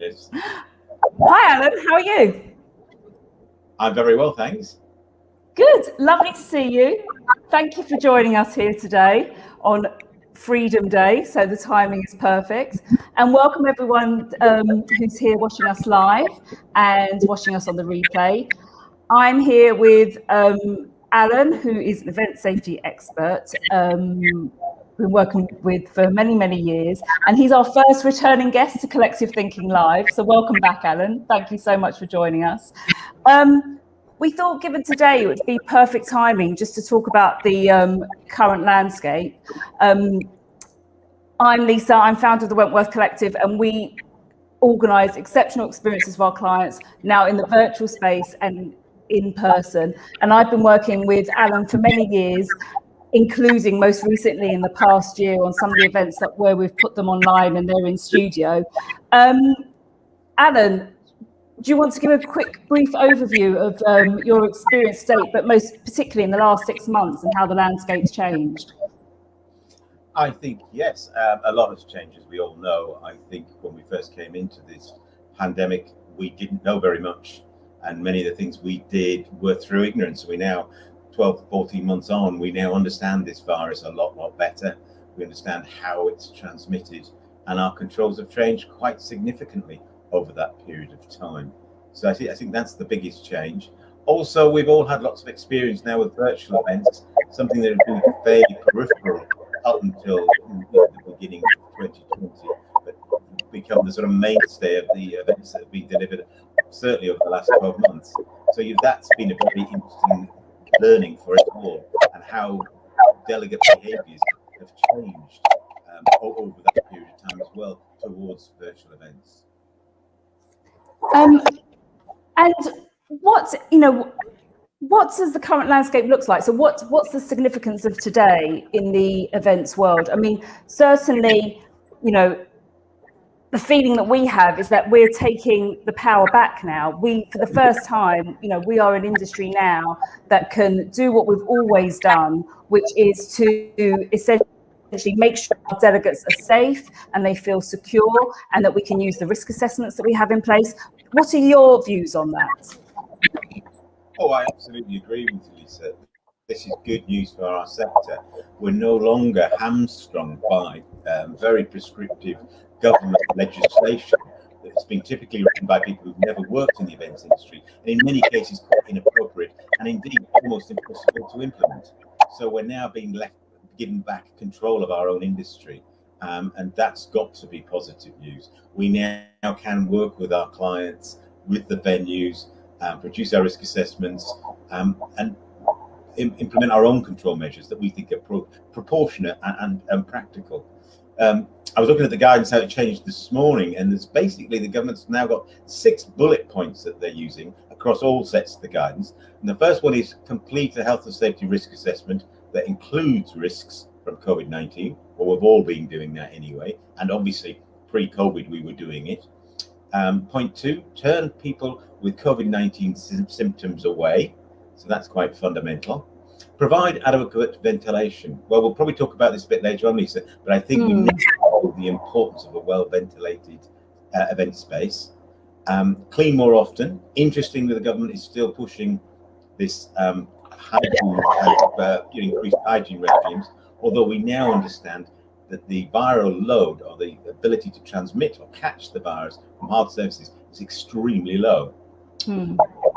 Yes. Hi, Alan. How are you? I'm very well, thanks. Good. Lovely to see you. Thank you for joining us here today on Freedom Day. So the timing is perfect. And welcome everyone who's here watching us live and watching us on the replay. I'm here with Alan, who is an event safety expert. Been working with for many, many years, and he's our first returning guest to Collective Thinking Live. So welcome back, Alan. Thank you so much for joining us. We thought, given today, it would be perfect timing just to talk about the current landscape. I'm Lisa, I'm founder of the Wentworth Collective, and we organise exceptional experiences for our clients now in the virtual space and in person. And I've been working with Alan for many years, including most recently in the past year on some of the events where we've put them online and they're in studio. Alan, do you want to give a quick, brief overview of your experience to date, but most particularly in the last 6 months and how the landscape's changed? I think, yes, a lot has changed, as we all know. I think when we first came into this pandemic, we didn't know very much. And many of the things we did were through ignorance. We now, 12, 14 months on, we now understand this virus a lot better. We understand how it's transmitted, and our controls have changed quite significantly over that period of time. So I think that's the biggest change. Also, we've all had lots of experience now with virtual events, something that had been fairly peripheral up until the beginning of 2020, but become the sort of mainstay of the events that have been delivered, certainly over the last 12 months. So that's been a very interesting learning for us all, and how delegate behaviours have changed over that period of time as well towards virtual events. And what does the current landscape look like? So what's the significance of today in the events world? I mean, certainly, the feeling that we have is that we're taking the power back now. For the first time, we are an industry now that can do what we've always done, which is to essentially make sure our delegates are safe and they feel secure, and that we can use the risk assessments that we have in place. What are your views on that? Oh, I absolutely agree with you, Lisa. This is good news for our sector. We're no longer hamstrung by very prescriptive government legislation that's been typically written by people who've never worked in the events industry, and in many cases quite inappropriate and indeed almost impossible to implement. So we're now being given back control of our own industry, and that's got to be positive news. We now can work with our clients, with the venues, produce our risk assessments, and implement our own control measures that we think are proportionate and practical. I was looking at the guidance, how it changed this morning, and there's basically the government's now got 6 bullet points that they're using across all sets of the guidance. And the first one is complete a health and safety risk assessment that includes risks from COVID-19. Well, we've all been doing that anyway, and obviously pre-COVID we were doing it. Point 2, turn people with COVID-19 symptoms away. So that's quite fundamental. Provide adequate ventilation. Well, we'll probably talk about this a bit later on, Lisa, but I think we need to know the importance of a well-ventilated event space. Clean more often. Interestingly, the government is still pushing this increased hygiene regimes, although we now understand that the viral load, or the ability to transmit or catch the virus from hard surfaces, is extremely low.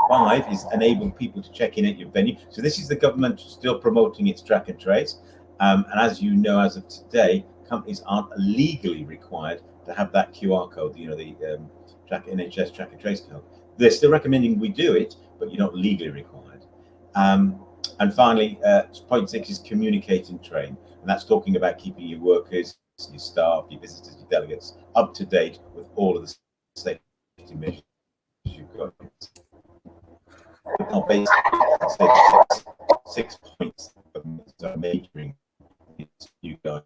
5 is enable people to check in at your venue. So this is the government still promoting its track and trace. And as you know, as of today, companies aren't legally required to have that QR code, the NHS track and trace code. They're still recommending we do it, but you're not legally required. And finally, point 6 is communicate and train. And that's talking about keeping your workers, your staff, your visitors, your delegates up to date with all of the safety measures you've got. I'll basically say 6 points of majoring you guys.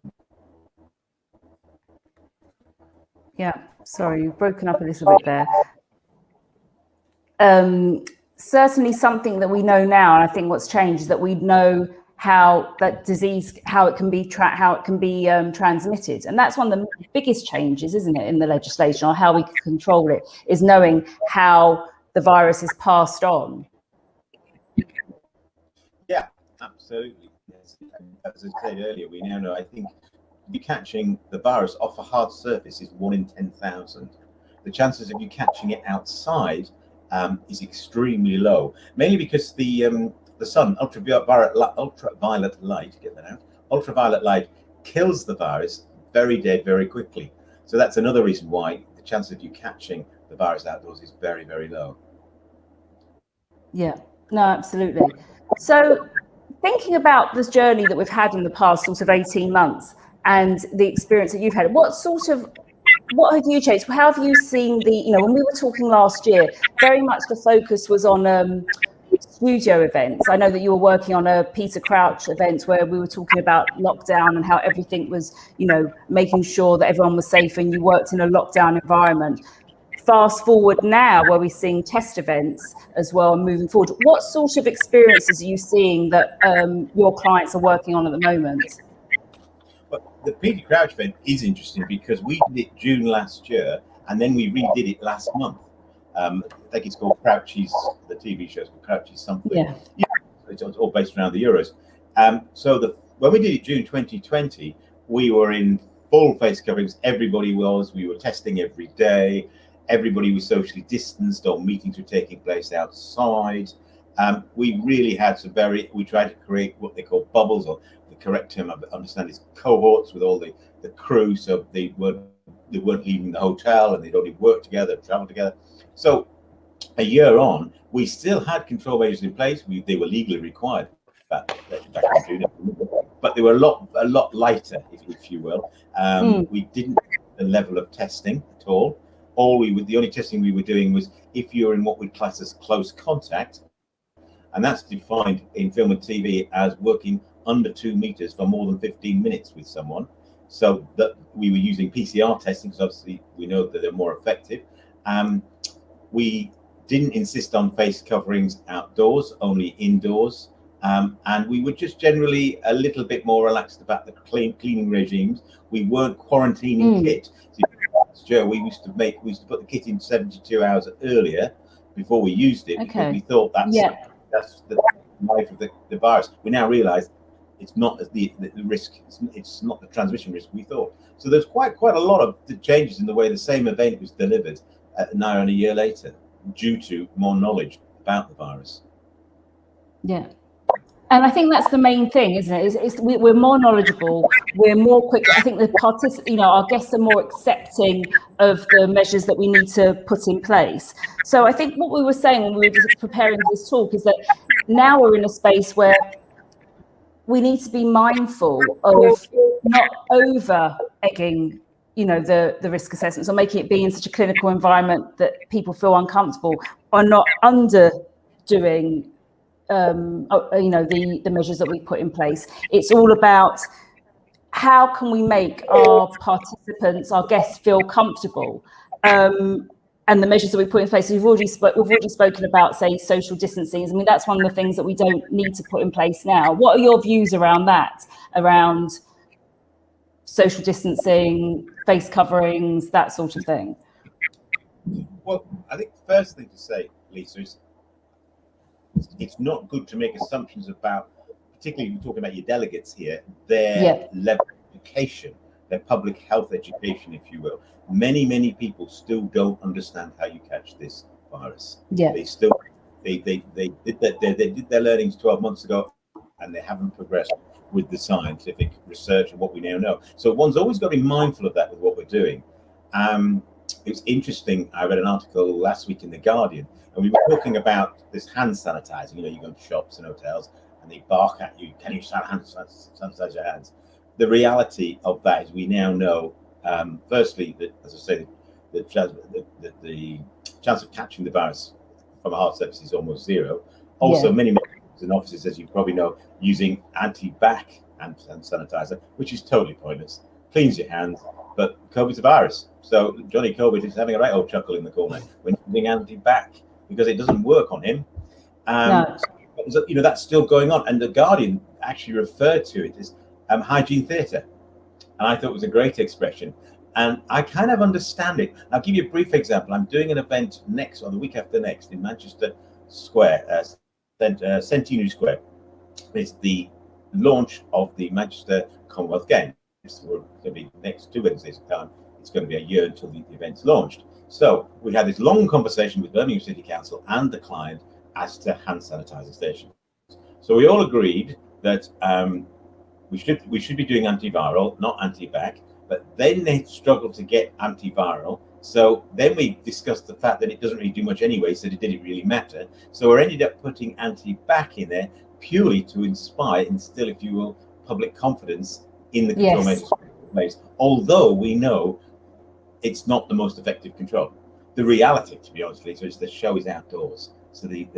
Yeah, sorry, you've broken up a little bit there. Certainly something that we know now, and I think what's changed is that we know how that disease, how it can be transmitted. And that's one of the biggest changes, isn't it, in the legislation, or how we can control it, is knowing how the virus is passed on. Yeah, absolutely. Yes. As I said earlier, we now know, I think, you catching the virus off a hard surface is 1 in 10,000. The chances of you catching it outside is extremely low, mainly because the sun, ultraviolet light, get that out, ultraviolet light kills the virus very dead very quickly. So that's another reason why the chance of you catching the virus outdoors is very, very low. Yeah, no, absolutely. So thinking about this journey that we've had in the past sort of 18 months and the experience that you've had, what have you changed? How have you seen when we were talking last year, very much the focus was on studio events. I know that you were working on a Peter Crouch event where we were talking about lockdown and how everything was, making sure that everyone was safe, and you worked in a lockdown environment. Fast forward now, where we're seeing test events as well and moving forward. What sort of experiences are you seeing that your clients are working on at the moment? Well, the Peter Crouch event is interesting because we did it June last year, and then we redid it last month. I think it's called Crouchy's, the TV show's called Crouchy's something. Yeah. It's all based around the Euros. When we did it June 2020, we were in full face coverings. Everybody was. We were testing every day. Everybody was socially distanced. All meetings were taking place outside. We really had we tried to create what they call bubbles, or the correct term I understand is cohorts, with all the crew, so they weren't leaving the hotel, and they'd only work together, travel together. So a year on, we still had control measures in place. They were legally required back in June, but they were a lot lighter, if you will. We didn't have the level of testing at all. The only testing we were doing was if you're in what we class as close contact, and that's defined in film and TV as working under 2 meters for more than 15 minutes with someone. So that we were using PCR testing, because obviously we know that they're more effective. We didn't insist on face coverings outdoors, only indoors. And we were just generally a little bit more relaxed about the cleaning regimes. We weren't quarantining kit. So we used to put the kit in 72 hours earlier before we used it, because we thought that's the life of the virus. We now realise it's not as the risk. It's not the transmission risk we thought. So there's quite a lot of changes in the way the same event was delivered now and a year later, due to more knowledge about the virus. Yeah. And I think that's the main thing, isn't it? We're more knowledgeable. We're more quick. I think our guests are more accepting of the measures that we need to put in place. So I think what we were saying when we were just preparing this talk is that now we're in a space where we need to be mindful of not over egging, the risk assessments, or making it be in such a clinical environment that people feel uncomfortable, or not underdoing the measures that we put in place. It's all about how can we make our participants, our guests, feel comfortable, and the measures that we put in place. We've already spoken about, say, social distancing. I mean, that's one of the things that we don't need to put in place now. What are your views around that, around social distancing, face coverings, that sort of thing? Well, I think the first thing to say, Lisa, is it's not good to make assumptions about, particularly if you're talking about your delegates here, their level of education, their public health education, if you will. Many people still don't understand how you catch this virus. Yeah. They did their learnings 12 months ago, and they haven't progressed with the scientific research and what we now know. So one's always got to be mindful of that with what we're doing. It was interesting. I read an article last week in The Guardian, and we were talking about this hand sanitizing. You go to shops and hotels, and they bark at you, can you sanitize your hands? The reality of that is we now know, firstly, that, as I say, the chance of catching the virus from a hard surface is almost zero. Also, many in offices, as you probably know, using anti-bac hand sanitizer, which is totally pointless. Cleans your hands, but COVID's a virus. So Johnny COVID is having a right old chuckle in the corner when using anti-bac, because it doesn't work on him. So, that's still going on. And The Guardian actually referred to it as hygiene theatre. And I thought it was a great expression. And I kind of understand it. I'll give you a brief example. I'm doing an event next, or the week after next, in Manchester Square, Centenary Square. It's the launch of the Manchester Commonwealth Games. We're going to be next 2 Wednesdays time. It's going to be a year until the event's launched. So we had this long conversation with Birmingham City Council and the client as to hand sanitizing stations. So we all agreed that we should be doing antiviral, not antibac. But then they struggled to get antiviral. So then we discussed the fact that it doesn't really do much anyway, so did it really matter? So we ended up putting antibac in there purely to instill, if you will, public confidence in the control measures in place. Although we know it's not the most effective control. The reality, to be honest, is the show is outdoors, so the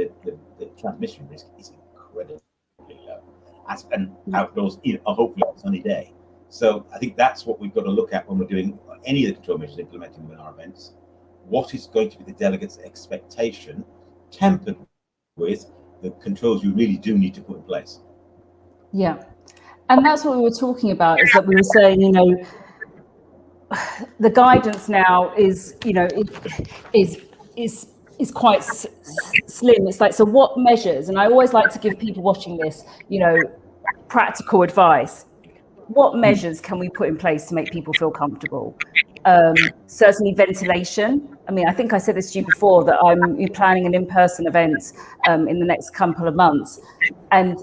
transmission risk is incredibly low. And outdoors, hopefully on a sunny day. So I think that's what we've got to look at when we're doing any of the control measures implementing them in our events. What is going to be the delegates' expectation, tempered with the controls you really do need to put in place? Yeah, and that's what we were talking about. Is that we were saying, the guidance now is, is quite slim. It's like, so what measures? And I always like to give people watching this, practical advice. What measures can we put in place to make people feel comfortable? Certainly ventilation. I mean, I think I said this to you before, that I'm planning an in-person event in the next couple of months. And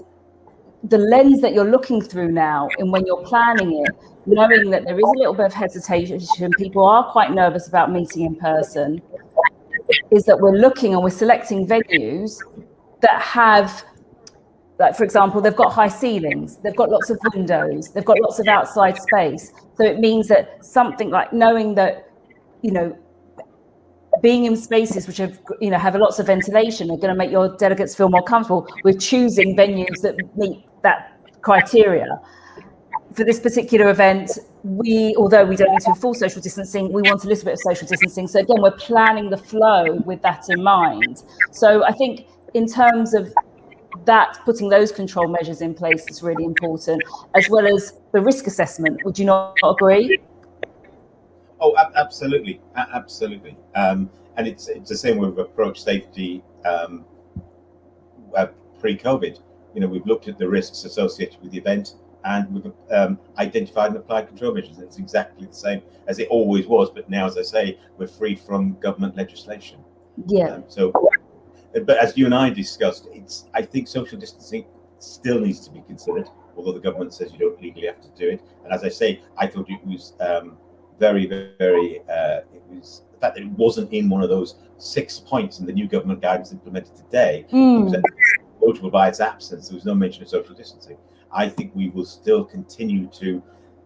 the lens that you're looking through now, and when you're planning it, knowing that there is a little bit of hesitation, people are quite nervous about meeting in person, is that we're looking and we're selecting venues that have, like, for example, they've got high ceilings, they've got lots of windows, they've got lots of outside space. So it means that something like knowing that, being in spaces which have, have lots of ventilation are going to make your delegates feel more comfortable with choosing venues that meet that criteria. For this particular event, although we don't need to do full social distancing, we want a little bit of social distancing. So again, we're planning the flow with that in mind. So I think in terms of that, putting those control measures in place is really important, as well as the risk assessment. Would you not agree? Oh, absolutely, absolutely. And it's the same way we've approached safety pre-COVID. We've looked at the risks associated with the event, and we've identified and applied control measures. It's exactly the same as it always was, but now, as I say, we're free from government legislation. Yeah. But as you and I discussed, I think social distancing still needs to be considered, although the government says you don't legally have to do it. And as I say, I thought it was very, very, it was the fact that it wasn't in one of those 6 points in the new government guidance implemented today. It was notable by its absence. There was no mention of social distancing. I think we will still continue to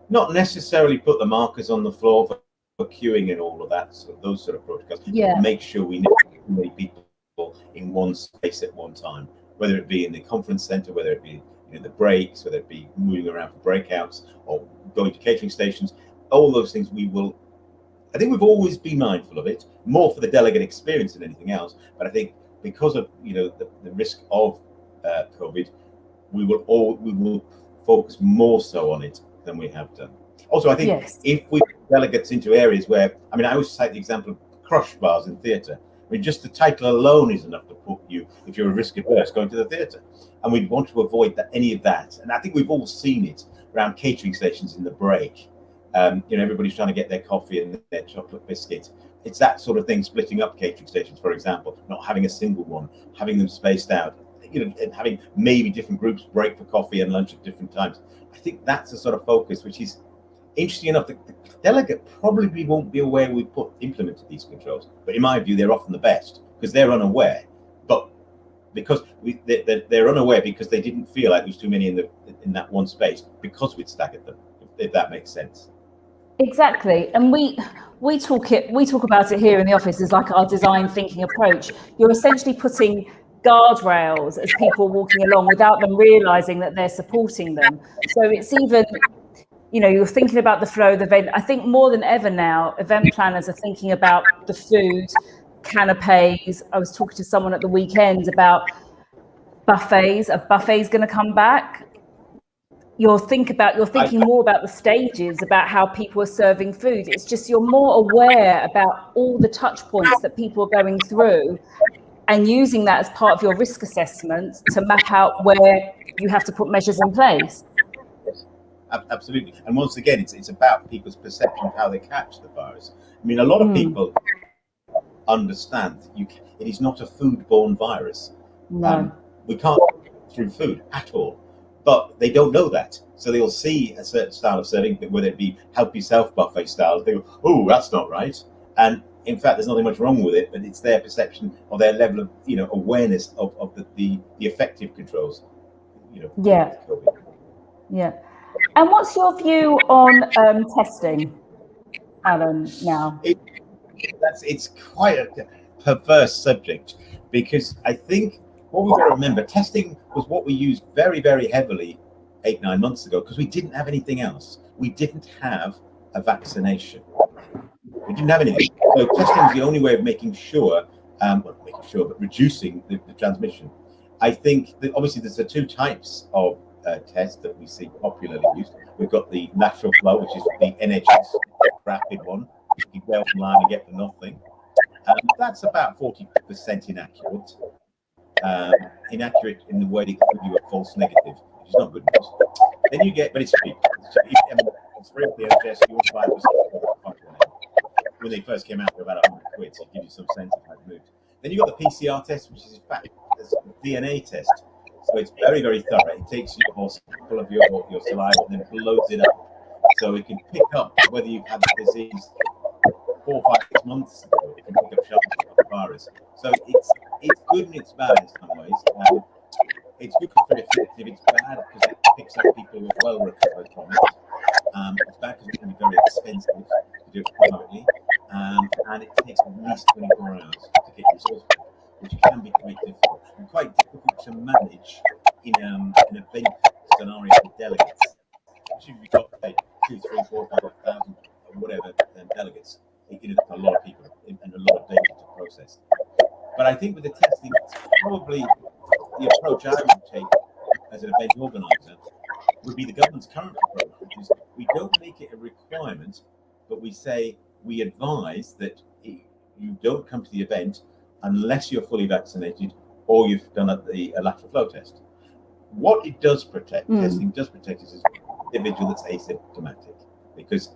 not necessarily put the markers on the floor for queuing and all of that, so those sort of protocols. Yeah. Make sure we know how many people in one space at one time, whether it be in the conference center, whether it be the breaks, whether it be moving around for breakouts or going to catering stations. All those things I think we've always been mindful of it, more for the delegate experience than anything else. But I think because of the risk of COVID, we will focus more so on it than we have done. Also, I think if we put delegates into areas where, I always cite the example of crush bars in theatre. Just the title alone is enough to put you, if you're a risk averse, going to the theatre. And we want to avoid any of that. And I think we've all seen it around catering stations in the break. Everybody's trying to get their coffee and their chocolate biscuit. It's that sort of thing, splitting up catering stations, for example, not having a single one, having them spaced out, and having maybe different groups break for coffee and lunch at different times. I think that's the sort of focus, which is interesting enough. The delegate probably won't be aware we've implemented these controls, but in my view, they're often the best because they're unaware. But because they're unaware because they didn't feel like there was too many in that one space because we'd staggered them. If that makes sense. Exactly, and we talk about it here in the office as like our design thinking approach. You're essentially putting guardrails as people are walking along without them realizing that they're supporting them. So it's even, you're thinking about the flow of the event. I think more than ever now, event planners are thinking about the food, canapes. I was talking to someone at the weekend about buffets. Are buffets going to come back? you're thinking more about the stages, about how people are serving food. It's just you're more aware about all the touch points that people are going through, and using that as part of your risk assessment to map out where you have to put measures in place. Yes, absolutely. And once again, it's about people's perception of how they catch the virus. I mean, a lot of people understand it is not a foodborne virus. No. We can't through food at all, but they don't know that. So they'll see a certain style of serving, whether it be help yourself buffet style. They go, "Oh, that's not right." And in fact, there's nothing much wrong with it, but it's their perception or their level of awareness of the effective controls. Yeah. Yeah. And what's your view on testing, Alan? Now, it's quite a perverse subject, because I think what we've got to remember, testing was what we used very, very heavily 8-9 months ago, because we didn't have anything else. We didn't have a vaccination. We didn't have anything. So testing was the only way of making sure, but reducing the transmission. I think that obviously there's the two types of tests that we see popularly used. We've got the lateral flow, which is the NHS rapid one. You can go online and get for nothing. That's about 40% inaccurate. Inaccurate in the way they give you a false negative, which is not good news. Then you get, but it's cheap. It's free at the NHS. You will find when they first came out, they're about 100 quid, so it gives you some sense of how it moved. Then you've got the PCR test, which is in fact a DNA test. So it's very, very thorough. It takes you a whole sample of your saliva and then blows it up. So it can pick up whether you've had the disease 4, 5, 6 months ago. It can pick up chances of the virus. So it's good and it's bad in some ways. It's good because it's very effective. It's bad because it picks up people who are well recovered from it. It's bad because it can be very expensive to do it privately. And it takes at least 24 hours to get results, which can be quite difficult and quite difficult to manage in an event scenario for delegates. Usually we've got 2, 3, 4, 5,000 or whatever delegates. That's a lot of people and a lot of data to process. But I think with the testing, it's probably the approach I would take as an event organizer would be the government's current approach, which is we don't make it a requirement, but we say we advise that you don't come to the event unless you're fully vaccinated or you've done a lateral flow test. What it does protect, testing does protect is an individual that's asymptomatic, because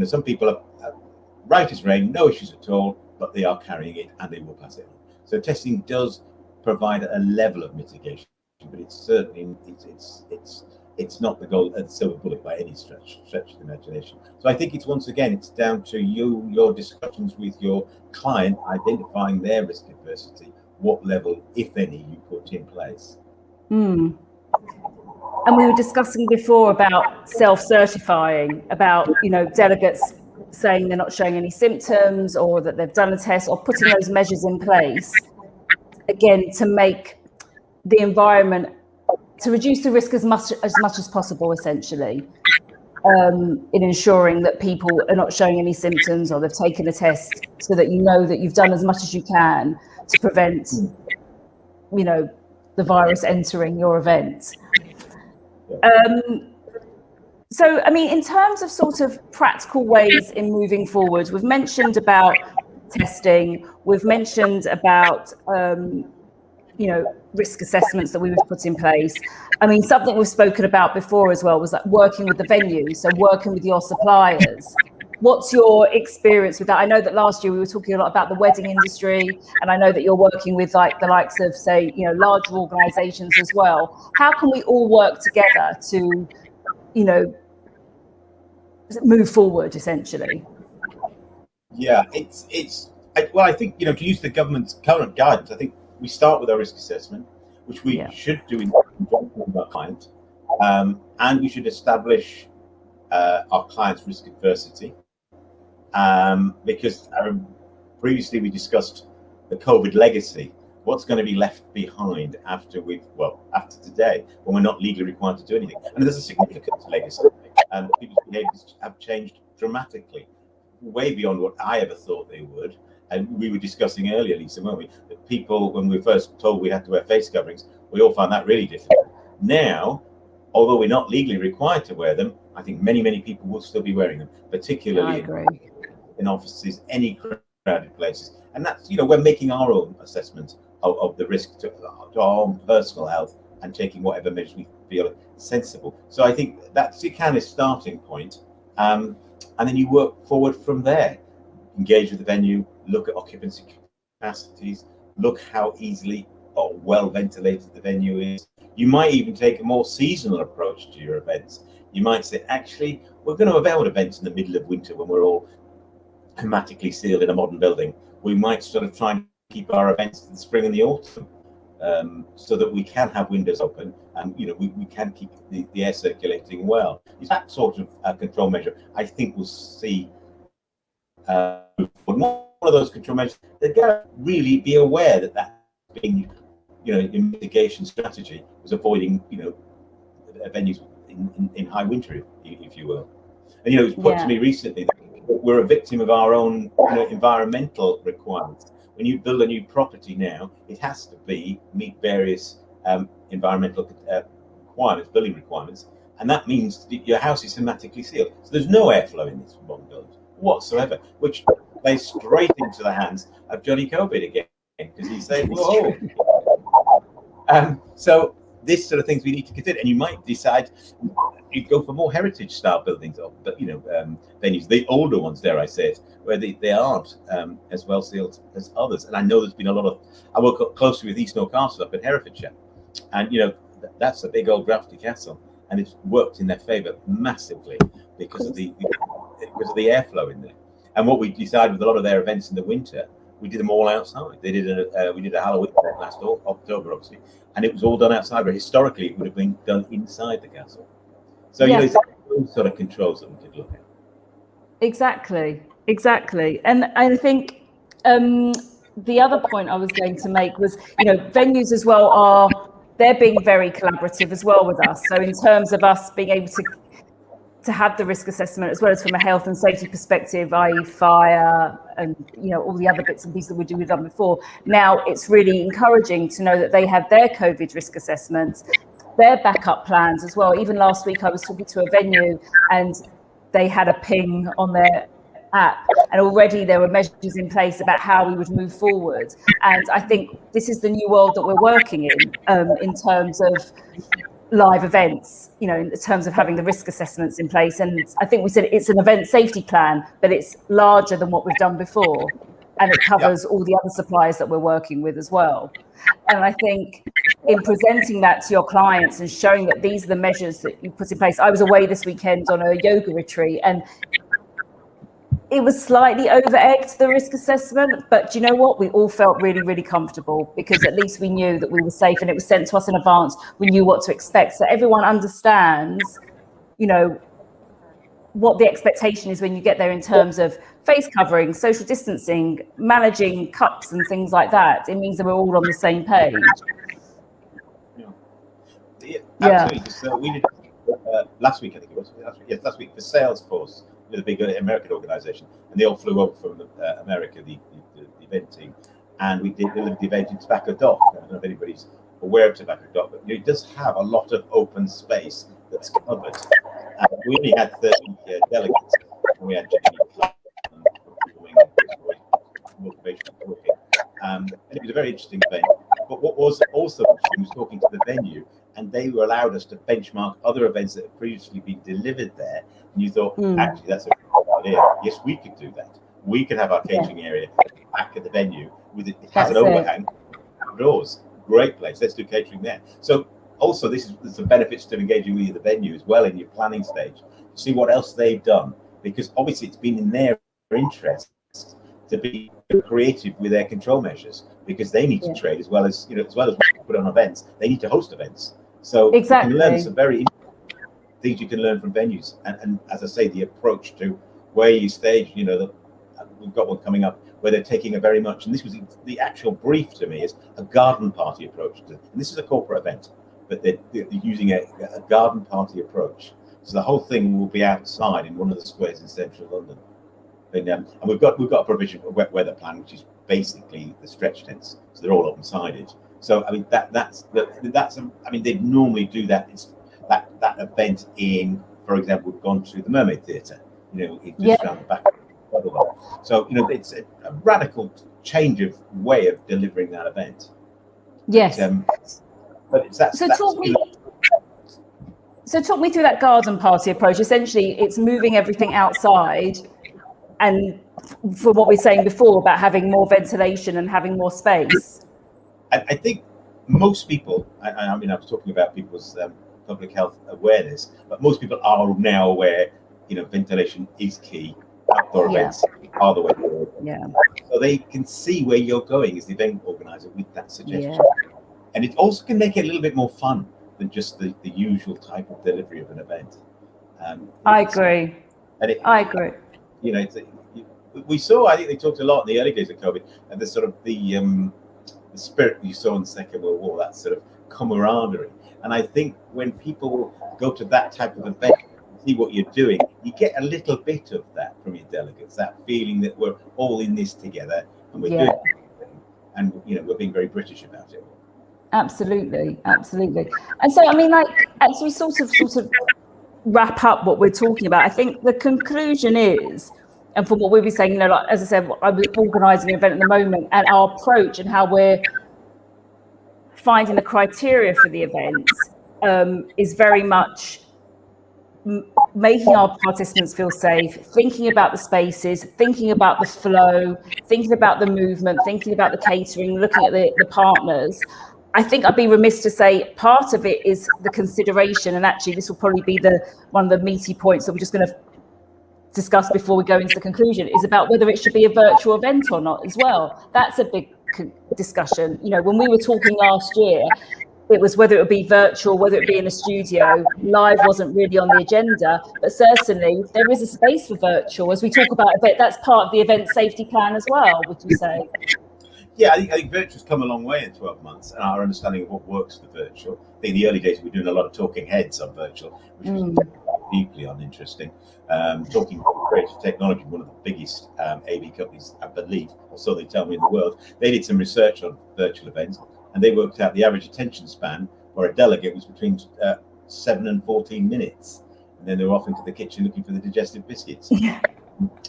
some people are right as rain, no issues at all, but they are carrying it and they will pass it on. So testing does provide a level of mitigation, but it's certainly it's not the goal, the silver bullet by any stretch of the imagination. So I think it's down to your discussions with your client, identifying their risk adversity, what level, if any, you put in place. And we were discussing before about self-certifying, about delegates saying they're not showing any symptoms or that they've done a test, or putting those measures in place again to make the environment, to reduce the risk as much as possible, essentially, in ensuring that people are not showing any symptoms or they've taken a test, so that that you've done as much as you can to prevent the virus entering your event. So, I mean, in terms of sort of practical ways in moving forward, we've mentioned about testing, we've mentioned about, risk assessments that we would put in place. I mean, something we've spoken about before as well was like working with the venues, so working with your suppliers. What's your experience with that? I know that last year we were talking a lot about the wedding industry, and I know that you're working with like the likes of, say, larger organizations as well. How can we all work together to, move forward, essentially? Yeah, I think, to use the government's current guidance, I think we start with our risk assessment, which we should do in conjunction with our client, and we should establish our client's risk adversity, because previously we discussed the COVID legacy. What's going to be left behind after today, when we're not legally required to do anything? And there's a significant legacy, and people's behaviours have changed dramatically, way beyond what I ever thought they would. And we were discussing earlier, Lisa, weren't we? That people, when we were first told we had to wear face coverings, we all found that really difficult. Now, although we're not legally required to wear them, I think many people will still be wearing them, particularly in offices, any crowded places. And that's, we're making our own assessment of the risk to our own personal health and taking whatever measures we feel sensible. So I think that's your kind of starting point. And then you work forward from there. Engage with the venue, look at occupancy capacities, look how easily or well ventilated the venue is. You might even take a more seasonal approach to your events. You might say, actually, we're going to hold events in the middle of winter when we're all hermetically sealed in a modern building. We might sort of try and keep our events in the spring and the autumn, so that we can have windows open and we can keep the air circulating well. That sort of control measure, I think, we'll see one of those control measures. They've got to really be aware that being, your mitigation strategy was avoiding, venues in high winter, if you will. And it was put to me recently that we're a victim of our own environmental requirements. When you build a new property now, it has to meet various environmental requirements, building requirements, and that means that your house is hermetically sealed. So there's no airflow in this modern building whatsoever, which plays straight into the hands of Johnny COVID again, because he's saying, "Whoa!" So this sort of things we need to consider, and you might decide you'd go for more heritage-style buildings, but venues, the older ones, dare I say it, where they aren't as well sealed as others. And I know there's been a lot of. I work closely with East North Castle up in Herefordshire, and that's a big old drafty castle, and it's worked in their favour massively because of the airflow in there. And what we decided with a lot of their events in the winter, we did them all outside. We did a Halloween event last October, obviously, and it was all done outside. But historically, it would have been done inside the castle. So it's those sort of controls that we could look at. Exactly. And I think the other point I was going to make was, venues as well they're being very collaborative as well with us. So in terms of us being able to have the risk assessment as well as from a health and safety perspective, i.e. fire and all the other bits and pieces that we've done before. Now it's really encouraging to know that they have their COVID risk assessments, their backup plans as well. Even last week I was talking to a venue and they had a ping on their app, and already there were measures in place about how we would move forward. And I think this is the new world that we're working in terms of live events, in terms of having the risk assessments in place. And I think we said it's an event safety plan, but it's larger than what we've done before. And it covers all the other suppliers that we're working with as well. And I think in presenting that to your clients and showing that these are the measures that you put in place. I was away this weekend on a yoga retreat, and it was slightly over-egged, the risk assessment, but you know what? We all felt really, really comfortable because at least we knew that we were safe and it was sent to us in advance. We knew what to expect. So everyone understands, what the expectation is when you get there in terms of face covering, social distancing, managing cups and things like that. It means that we're all on the same page. Yeah, absolutely. So we did last week, I think it was. Last week for Salesforce, with a big American organization, and they all flew over from America, the event team, and we delivered the event in Tobacco Dock. I don't know if anybody's aware of Tobacco Dock, but it does have a lot of open space that's covered. We only had 30 delegates, and we had Jamie doing motivational talking. And it was a very interesting event. But what was also interesting was talking to the venue, and they were allowed us to benchmark other events that had previously been delivered there. And you thought, actually, that's a good idea. Yes, we could do that. We could have our catering area back at the venue. It has an overhang outdoors. Great place. Let's do catering there. So also, there's some benefits to engaging with the venue as well in your planning stage to see what else they've done, because obviously it's been in their interest to be creative with their control measures, because they need to trade as well as what you put on events. They need to host events. So you can learn some very things you can learn from venues, and as I say, the approach to where you stage. We've got one coming up where they're taking a very much, and this was the actual brief to me, is a garden party approach. And this is a corporate event, but they're using a garden party approach. So the whole thing will be outside in one of the squares in central London. And we've got a provision for wet weather plan, which is basically the stretch tents. So they're all open-sided. So I mean they normally do that. that event in, for example, we've gone to the Mermaid Theatre, it's just around the back of the other. So, it's a radical change of way of delivering that event. Yes. But so talk me through that garden party approach. Essentially, it's moving everything outside, and for what we were saying before about having more ventilation and having more space. I think most people, I was talking about people's public health awareness, but most people are now aware, ventilation is key. Outdoor events are the way forward. Yeah. So they can see where you're going as the event organizer with that suggestion. And it also can make it a little bit more fun than just the usual type of delivery of an event. I agree. I agree. We saw, I think they talked a lot in the early days of COVID, and the sort of the spirit you saw in the Second World War, that sort of camaraderie. And I think when people go to that type of event, see what you're doing, you get a little bit of that from your delegates, that feeling that we're all in this together and we're doing it, and we're being very British about it. Absolutely. And so, as we sort of wrap up what we're talking about, I think the conclusion is, and from what we've been saying, like, as I said, I was organising an event at the moment, and our approach and how we're finding the criteria for the events is very much making our participants feel safe, thinking about the spaces, thinking about the flow, thinking about the movement, thinking about the catering, looking at the partners. I think I'd be remiss to say part of it is the consideration, and actually this will probably be one of the meaty points that we're just going to discuss before we go into the conclusion, is about whether it should be a virtual event or not as well. That's a big discussion. When we were talking last year, it was whether it would be virtual, whether it be in a studio. Live wasn't really on the agenda, but certainly there is a space for virtual. As we talk about it, that's part of the event safety plan as well, would you say? Yeah, I think virtual's come a long way in 12 months, and our understanding of what works for virtual. I think in the early days we were doing a lot of talking heads on virtual, which was deeply uninteresting. Talking creative technology, one of the biggest AV companies, I believe, or so they tell me, in the world, they did some research on virtual events, and they worked out the average attention span for a delegate was between 7 and 14 minutes. And then they were off into the kitchen looking for the digestive biscuits. And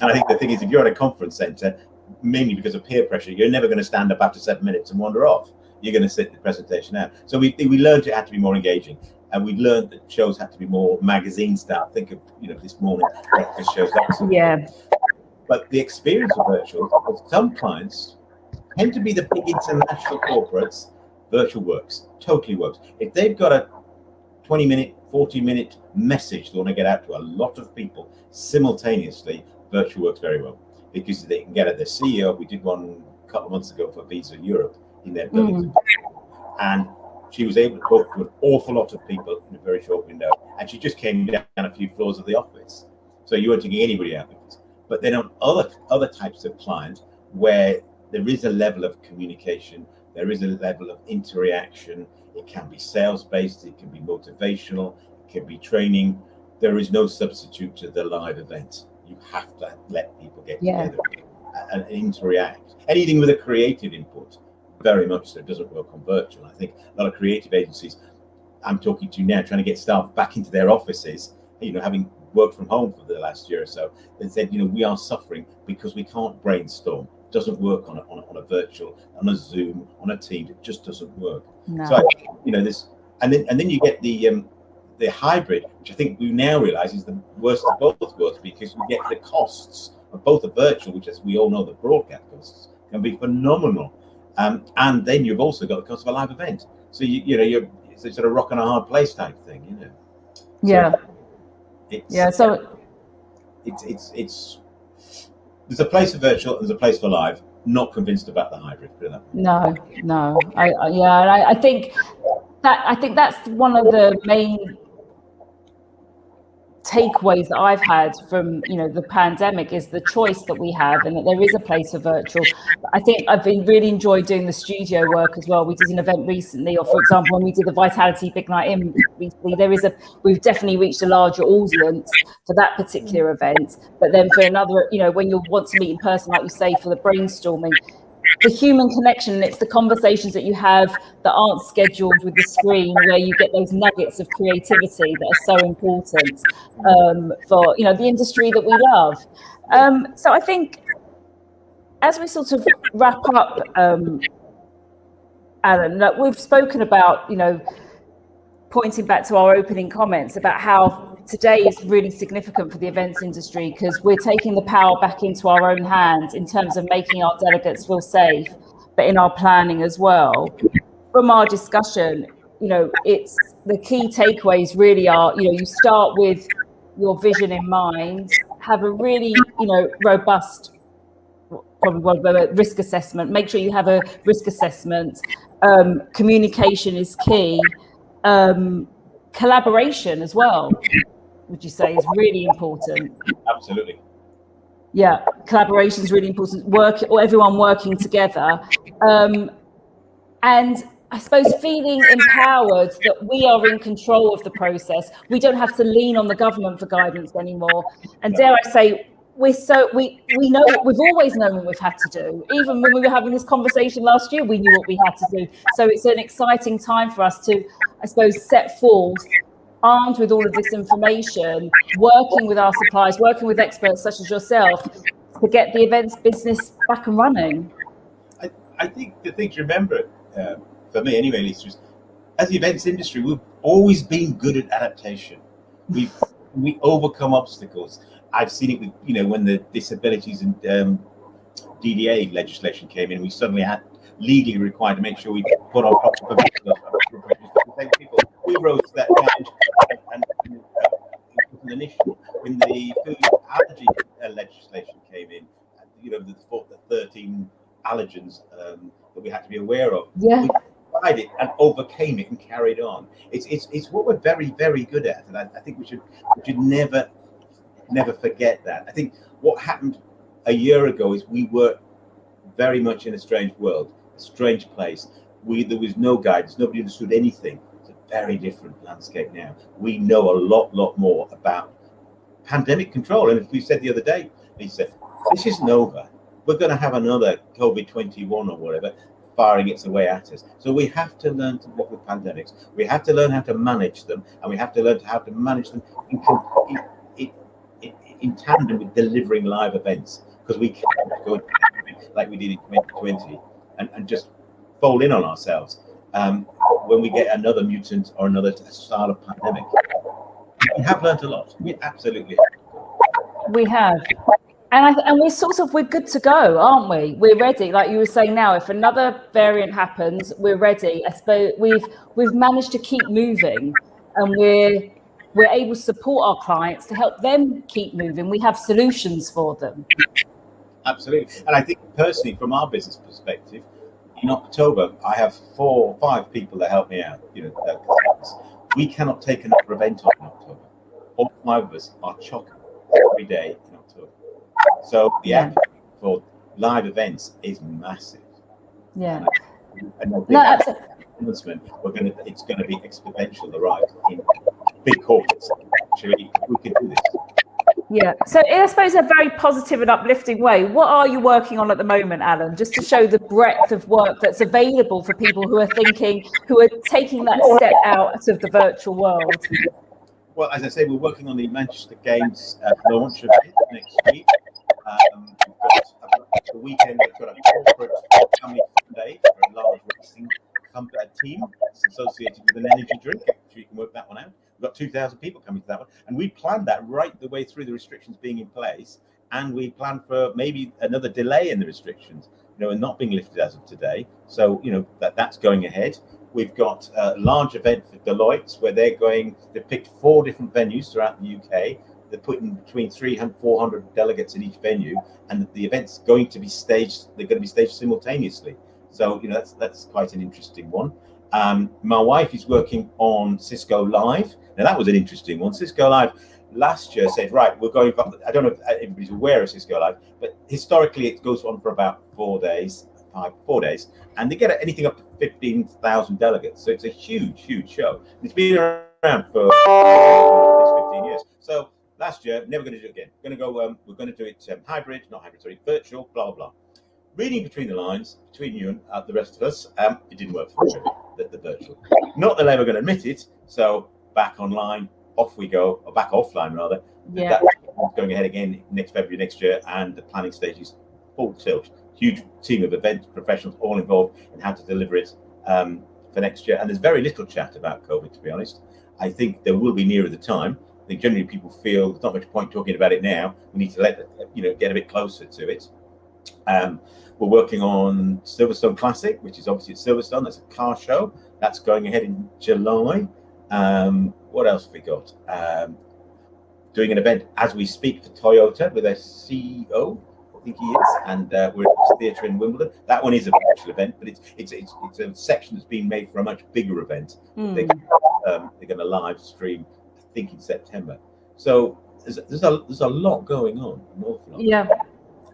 I think the thing is, if you're at a conference centre, mainly because of peer pressure, you're never going to stand up after 7 minutes and wander off. You're going to sit the presentation out. So we learned it had to be more engaging, and we learned that shows had to be more magazine style. Think of this morning breakfast shows. But the experience of virtual, some clients tend to be the big international corporates. Virtual works, totally works. If they've got a 20-minute, 40-minute message they want to get out to a lot of people simultaneously, virtual works very well, because they can get at their CEO. We did one a couple of months ago for Visa Europe in their building, and she was able to talk to an awful lot of people in a very short window, and she just came down a few floors of the office. So you weren't taking anybody out of it. But then on other types of clients where there is a level of communication, there is a level of interaction. It can be sales-based, it can be motivational, it can be training. There is no substitute to the live event. You have to let people get together and interact. Anything with a creative input, very much so, doesn't work on virtual. I think a lot of creative agencies I'm talking to now, trying to get staff back into their offices, having worked from home for the last year or so, they said, we are suffering because we can't brainstorm. Doesn't work on a virtual, on a Zoom, on a Teams. It just doesn't work. No. So this, and then you get the hybrid, which I think we now realise is the worst of both worlds, because you get the costs of both the virtual, which, as we all know, the broadcast costs can be phenomenal, and then you've also got the cost of a live event. So it's a sort of rock and a hard place type thing, So it's there's a place for virtual, there's a place for live. Not convinced about the hybrid. No. I think that's one of the main takeaways that I've had from the pandemic, is the choice that we have, and that there is a place for virtual. I think I've been really enjoyed doing the studio work as well. We did an event recently, or for example, when we did the Vitality Big Night In recently, we've definitely reached a larger audience for that particular event. But then for another, when you want to meet in person, like you say, for the brainstorming, the human connection, and it's the conversations that you have that aren't scheduled with the screen, where you get those nuggets of creativity that are so important for the industry that we love. So I think as we sort of wrap up, Alan, like we've spoken about, pointing back to our opening comments about how today is really significant for the events industry, because we're taking the power back into our own hands in terms of making our delegates feel safe, but in our planning as well. From our discussion, it's the key takeaways really are, you start with your vision in mind, have a really, robust, probably risk assessment, make sure you have a risk assessment. Communication is key. Collaboration as well, would you say, is really important? Absolutely. Yeah, collaboration is really important. Everyone working together, and I suppose feeling empowered that we are in control of the process. We don't have to lean on the government for guidance anymore. And dare I say, we know what we've always known what we've had to do. Even when we were having this conversation last year, we knew what we had to do. So it's an exciting time for us to, I suppose, set forth, armed with all of this information, working with our suppliers, working with experts such as yourself, to get the events business back and running. I think the thing to remember, for me anyway, Lisa, is as the events industry, we've always been good at adaptation. We overcome obstacles. I've seen it with, when the disabilities and DDA legislation came in, we suddenly had legally required to make sure we put on proper people. We rose to that challenge, and it was an issue when the food allergy legislation came in. The 13 allergens that we had to be aware of. Yeah. We tried it and overcame it and carried on. It's what we're very, very good at, and I think we should never forget that. I think what happened a year ago is we were very much in a strange world, a strange place. There was no guidance, nobody understood anything. It's a very different landscape now. We know a lot more about pandemic control, and as we said the other day, Lisa, this isn't over. We're going to have another COVID-21 or whatever firing its way at us. So we have to learn to live with pandemics. We have to learn how to manage them, and we have to learn how to manage them in tandem with delivering live events, because we can't go like we did in 2020 and just fold in on ourselves when we get another mutant or another style of pandemic. We have learned a lot. We absolutely have. We have. And we're good to go, aren't we? We're ready. Like you were saying now, if another variant happens, we're ready. I suppose we've managed to keep moving, and we're able to support our clients to help them keep moving. We have solutions for them. Absolutely. And I think personally, from our business perspective, in October, I have 4 or 5 people that help me out. We cannot take another event on in October. All 5 of us are chock every day in October. So the appetite for live events is massive. Yeah. And it's going to be exponential, the rise in big corporates. Actually, we can do this. Yeah. So I suppose in a very positive and uplifting way, what are you working on at the moment, Alan, just to show the breadth of work that's available for people who are taking that step out of the virtual world? Well, as I say, we're working on the Manchester Games launch event next week. We've got the weekend, we've got a corporate family fun day for a large racing team that's associated with an energy drink. So you can work that one out. We've got 2,000 people coming to that one, and we planned that right the way through the restrictions being in place, and we planned for maybe another delay in the restrictions, and not being lifted as of today. So that's going ahead. We've got a large event for Deloitte where they've picked 4 different venues throughout the UK. They're putting between 300 and 400 delegates in each venue, and the event's going to be staged. They're going to be staged simultaneously. So that's quite an interesting one. My wife is working on Cisco Live. Now that was an interesting one. Cisco Live last year said, right, we're going. I don't know if everybody's aware of Cisco Live, but historically it goes on for about 4 days, and they get anything up to 15,000 delegates. So it's a huge show. It's been around for 15 years. So last year, never going to do it again. We're going to do it virtual, blah blah. reading between the lines, between you and the rest of us, it didn't work for the virtual. Not that they were going to admit it, so back online, off we go, or back offline rather. Yeah. That's going ahead again next February next year, and the planning stage is full tilt. Huge team of event professionals all involved in how to deliver it for next year. And there's very little chat about COVID, to be honest. I think there will be nearer the time. I think generally people feel there's not much point talking about it now. We need to get a bit closer to it. We're working on Silverstone Classic, which is obviously at Silverstone. That's a car show. That's going ahead in July. What else have we got? Doing an event as we speak for Toyota with their CEO, I think he is, and we're at the theatre in Wimbledon. That one is a virtual event, but it's a section that's been made for a much bigger event. They're going to live stream, I think, in September. So there's a lot going on, an awful lot. Yeah.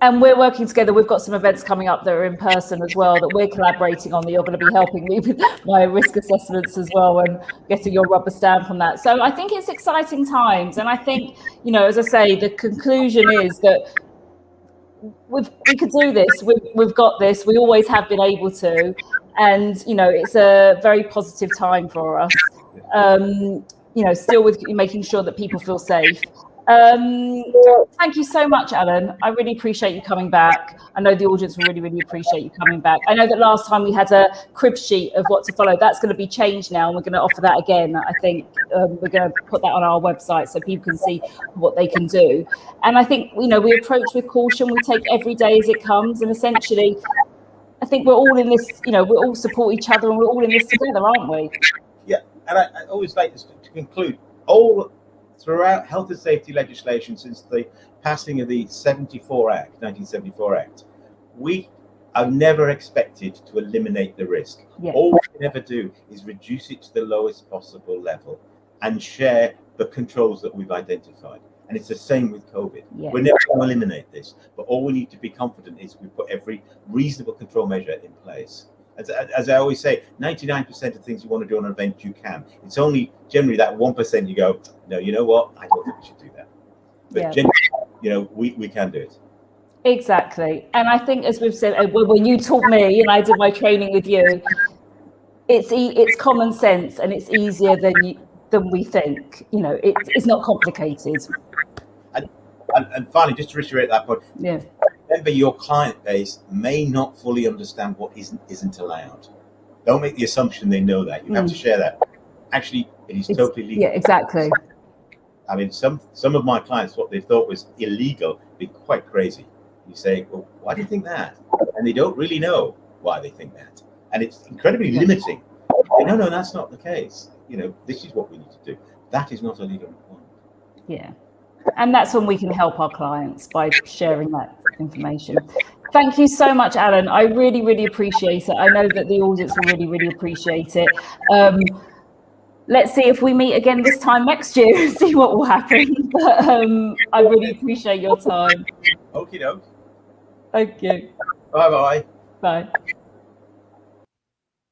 And we're working together. We've got some events coming up that are in person as well that we're collaborating on, that you're going to be helping me with my risk assessments as well and getting your rubber stamp on that. So I think it's exciting times. And I think, as I say, the conclusion is that we could do this. We've got this. We always have been able to. And, it's a very positive time for us, still with making sure that people feel safe. Thank you so much, Alan. I really appreciate you coming back. I know the audience will really, really appreciate you coming back. I know that last time we had a crib sheet of what to follow. That's going to be changed now, and we're going to offer that again. I think we're going to put that on our website so people can see what they can do. And I think, we approach with caution. We take every day as it comes. And essentially, I think we're all in this, we all support each other, and we're all in this together, aren't we? Yeah, and I always like to conclude, all throughout health and safety legislation since the passing of the 1974 Act, we are never expected to eliminate the risk. Yeah. All we can ever do is reduce it to the lowest possible level and share the controls that we've identified. And it's the same with COVID. Yeah. We're never going to eliminate this, but all we need to be confident is we put every reasonable control measure in place. As I always say, 99% of things you want to do on an event, you can. It's only generally that 1% you go, no, you know what? I don't think we should do that. But generally, we can do it. Exactly. And I think, as we've said, when you taught me and I did my training with you, it's common sense, and it's easier than we think. It's not complicated. And finally, just to reiterate that point, remember your client base may not fully understand what isn't allowed. Don't make the assumption they know that. You have to share that. Actually, it's totally legal. Yeah, exactly. I mean, some of my clients, what they thought was illegal, be quite crazy. You say, well, why do you think that? And they don't really know why they think that. And it's incredibly limiting. No, that's not the case. This is what we need to do. That is not a legal requirement. Yeah. And that's when we can help our clients, by sharing that information. Thank you so much, Alan. I really, really appreciate it. I know that the audience will really, really appreciate it. Let's see if we meet again this time next year and see what will happen. But I really appreciate your time. Okie doke. Thank you. Bye-bye. Bye.